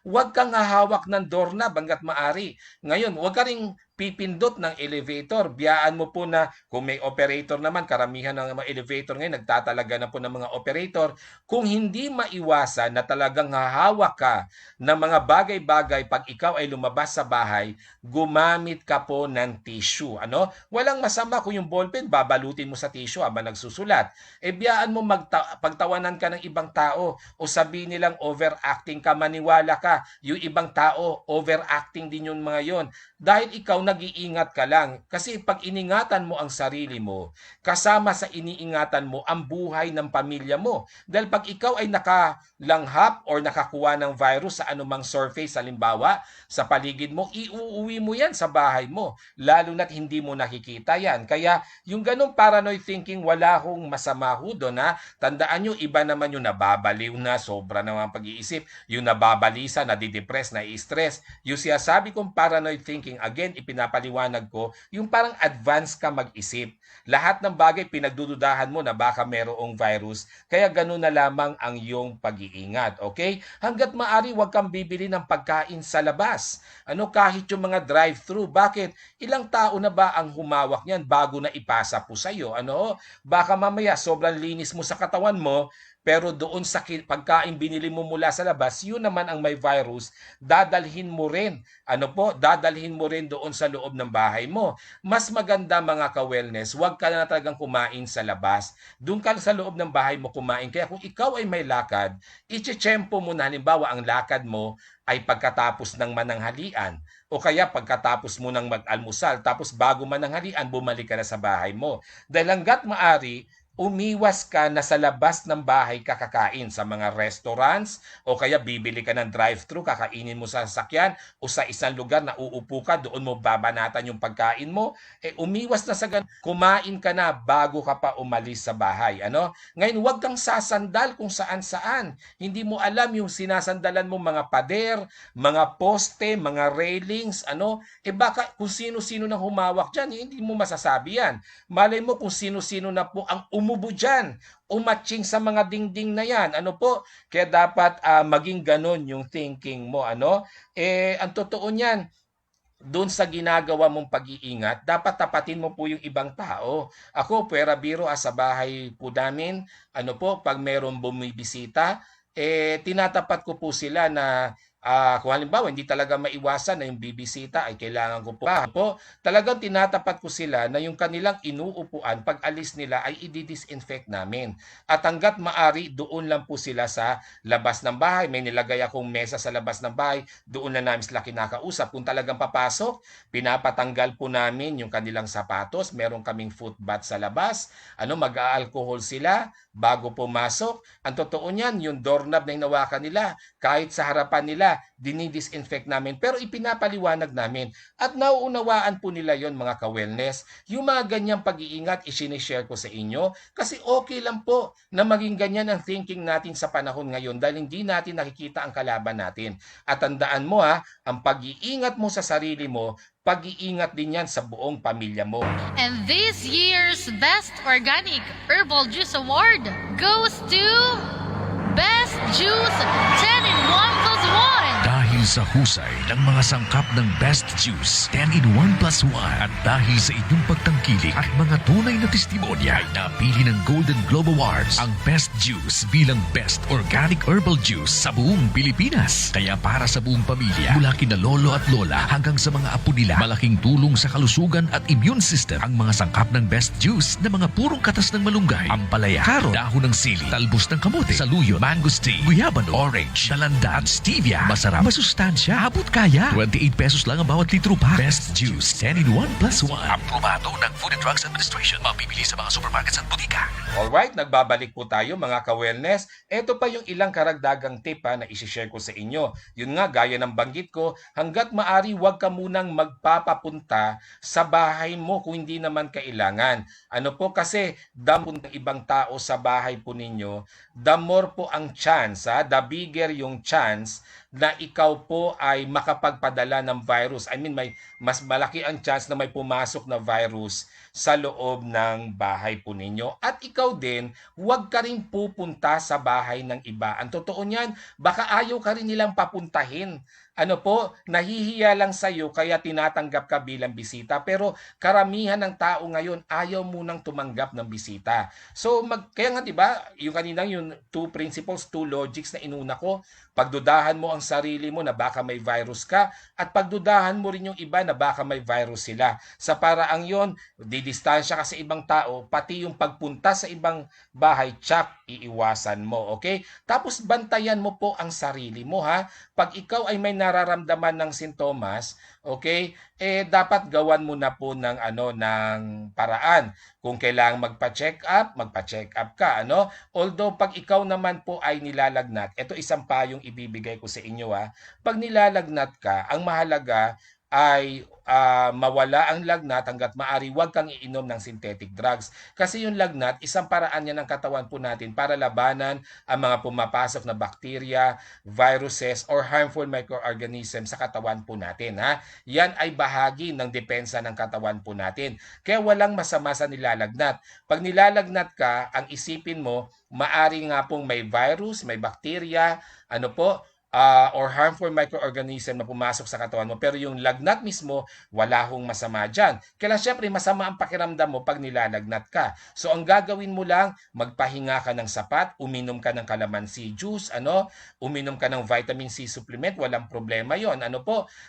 Huwag kang hahawak ng doorknob hanggat maari. Ngayon, huwag ka ring pipindot ng elevator. Biyaan mo po na kung may operator naman, karamihan ng mga elevator ngayon, nagtatalaga na po ng mga operator. Kung hindi maiwasan na talagang hahawak ka ng mga bagay-bagay pag ikaw ay lumabas sa bahay, gumamit ka po ng tissue. Walang masama kung yung ballpen, babalutin mo sa tissue habang nagsusulat. Biyaan mo pagtawanan ka ng ibang tao o sabihin nilang overacting ka, maniwala ka. Yung ibang tao, overacting din yung mga yon. Dahil ikaw nag-iingat ka lang. Kasi pag iningatan mo ang sarili mo, kasama sa iniingatan mo ang buhay ng pamilya mo. Dahil pag ikaw ay nakalanghap or nakakuha ng virus sa anumang surface, halimbawa, sa paligid mo, iuuwi mo yan sa bahay mo. Lalo na't hindi mo nakikita yan. Kaya yung ganong paranoid thinking, wala hong masama ho doon ha. Tandaan nyo, iba naman yung nababaliw na, sobra naman pag-iisip, yung nababalisa, nadidepress, nai-stress. Yung siyasabi kong paranoid thinking, again, ipinapaliwanag ko, yung parang advance ka mag-isip. Lahat ng bagay pinagdududahan mo na baka merong virus, kaya ganun na lamang ang iyong pag-iingat. Okay? Hanggat maari, huwag kang bibili ng pagkain sa labas. Kahit yung mga drive-thru. Bakit? Ilang tao na ba ang humawak niyan bago na ipasa po sa'yo? Baka mamaya sobrang linis mo sa katawan mo, Pero doon sa pagkain binili mo mula sa labas, yun naman ang may virus, dadalhin mo rin. Dadalhin mo rin doon sa loob ng bahay mo. Mas maganda mga ka-wellness, huwag ka na talagang kumain sa labas. Doon ka sa loob ng bahay mo kumain. Kaya kung ikaw ay may lakad, iche-tsempo mo na, halimbawa ang lakad mo ay pagkatapos ng mananghalian o kaya pagkatapos mo ng mag-almusal, tapos bago mananghalian, bumalik ka na sa bahay mo. Dahil hanggat maari, umiwas ka na sa labas ng bahay kakakain sa mga restaurants o kaya bibili ka ng drive-thru, kakainin mo sa sasakyan o sa isang lugar na uupo ka, doon mo babanatan yung pagkain mo. Umiwas na sa ganun. Kumain ka na bago ka pa umalis sa bahay. Ngayon, huwag kang sasandal kung saan-saan. Hindi mo alam yung sinasandalan mo mga pader, mga poste, mga railings, baka kung sino-sino nang humawak dyan, hindi mo masasabi yan. Malay mo kung sino-sino na po ang umubo dyan, umatching sa mga dingding na yan. Kaya dapat maging ganon yung thinking mo. Ang totoo niyan, doon sa ginagawa mong pag-iingat, dapat tapatin mo po yung ibang tao. Ako, puwera biro sa bahay po namin, pag merong bumibisita, tinatapat ko po sila na kung halimbawa hindi talaga maiwasan na yung bibisita ay kailangan ko po. Talagang tinatapat ko sila na yung kanilang inuupuan pag alis nila ay i-disinfect namin. At hanggat maari, doon lang po sila sa labas ng bahay. May nilagay akong mesa sa labas ng bahay, doon na namin sila kinakausap. Kung talagang papasok, pinapatanggal po namin yung kanilang sapatos. Meron kaming foot bath sa labas. Mag-aalcohol sila bago pumasok. Ang totoo niyan, yung doorknob na hinawakan nila, kahit sa harapan nila, dinidisinfect namin, pero ipinapaliwanag namin at nauunawaan po nila yon mga ka-wellness. Yung mga ganyang pag-iingat, isinishare ko sa inyo kasi okay lang po na maging ganyan ang thinking natin sa panahon ngayon dahil hindi natin nakikita ang kalaban natin. At tandaan mo ang pag-iingat mo sa sarili mo, pag-iingat din yan sa buong pamilya mo. And this year's Best Organic Herbal Juice Award goes to Best Juice 10-in-1 plus 1. Dahil sa husay ng mga sangkap ng Best Juice 10-in-1 plus 1 at dahil sa inyong pagtangkilik at mga tunay na testimonya ay napili ng Golden Globe Awards ang Best Juice bilang Best Organic Herbal Juice sa buong Pilipinas. Kaya para sa buong pamilya, mula kina lolo at lola hanggang sa mga apo nila, malaking tulong sa kalusugan at immune system ang mga sangkap ng Best Juice na mga purong katas ng malunggay, ampalaya, karot, dahon ng sili, talbos ng kamote, saluyot, mangosteen, guyabano, orange, talanda at stevia. Masarap, masustansya, abot kaya. 28 pesos lang ang bawat litro pa. Best Juice 10-in-1 plus 1. Aprobado ng Food and Drugs Administration. Mabibili sa mga supermarkets at butika. Alright, nagbabalik po tayo mga ka-wellness. Ito pa yung ilang karagdagang tip na isishare ko sa inyo. Yun nga, gaya ng banggit ko, hanggat maari huwag ka munang magpapapunta sa bahay mo kung hindi naman kailangan. Kasi damo ng ibang tao sa bahay po ninyo, the more po ang chance, the bigger yung chance na ikaw po ay makapagpadala ng virus. May mas malaki ang chance na may pumasok na virus sa loob ng bahay po ninyo. At ikaw din, huwag ka rin pupunta sa bahay ng iba. Ang totoo niyan, baka ayaw ka rin nilang papuntahin. Nahihiya lang sa'yo kaya tinatanggap ka bilang bisita. Pero karamihan ng tao ngayon ayaw munang tumanggap ng bisita. So, kaya nga diba, yung kaninang yung two principles, two logics na inuna ko, pagdudahan mo ang sarili mo na baka may virus ka at pagdudahan mo rin yung iba na baka may virus sila. Sa paraang yon, didistansya ka sa ibang tao, pati yung pagpunta sa ibang bahay, iiwasan mo. Okay? Tapos bantayan mo po ang sarili mo Pag ikaw ay may nararamdaman ng sintomas, okay, dapat gawan mo na po ng paraan. Kung kailangang magpa-check up ka, Although pag ikaw naman po ay nilalagnat, ito isang payong ibibigay ko sa inyo Pag nilalagnat ka, ang mahalaga ay mawala ang lagnat hanggat maaari, huwag kang iinom ng synthetic drugs. Kasi yung lagnat, isang paraan yan ng katawan po natin para labanan ang mga pumapasok na bacteria, viruses, or harmful microorganisms sa katawan po natin. Yan ay bahagi ng depensa ng katawan po natin. Kaya walang masama sa nilalagnat. Pag nilalagnat ka, ang isipin mo, maari nga pong may virus, may bacteria, or harmful microorganism na pumasok sa katawan mo. Pero yung lagnat mismo, wala hong masama dyan. Kaya syempre, masama ang pakiramdam mo pag nilalagnat ka. So ang gagawin mo lang, magpahinga ka ng sapat, uminom ka ng calamansi juice, uminom ka ng vitamin C supplement, walang problema yon.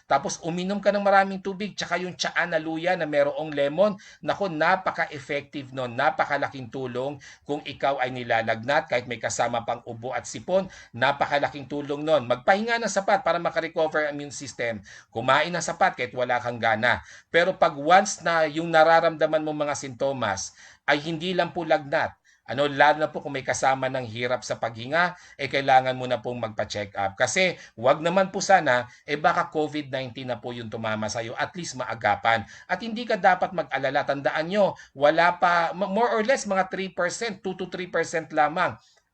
Tapos uminom ka ng maraming tubig, tsaka yung tsaa na luya na merong lemon, nako, napaka-effective nun, napakalaking tulong kung ikaw ay nilalagnat, kahit may kasama pang ubo at sipon, napakalaking tulong nun. Magpahinga ng sapat para makarecover ang immune system. Kumain ng sapat kahit wala kang gana. Pero pag once na yung nararamdaman mo mga sintomas ay hindi lang po lagnat, lalo na po kung may kasama ng hirap sa paghinga, kailangan mo na pong magpa-check up. Kasi wag naman po sana, baka COVID-19 na po yung tumama sa'yo, at least maagapan. At hindi ka dapat mag-alala. Tandaan nyo, wala pa, more or less mga 3%, 2 to 3% lamang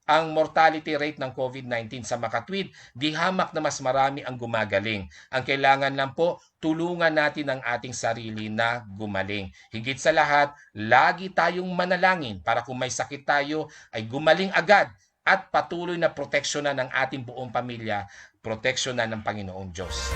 ang mortality rate ng COVID-19 sa Makatwid. Di hamak na mas marami ang gumagaling. Ang kailangan lang po, tulungan natin ang ating sarili na gumaling. Higit sa lahat, lagi tayong manalangin para kung may sakit tayo ay gumaling agad at patuloy na proteksyonan ng ating buong pamilya, proteksyonan ng Panginoong Diyos.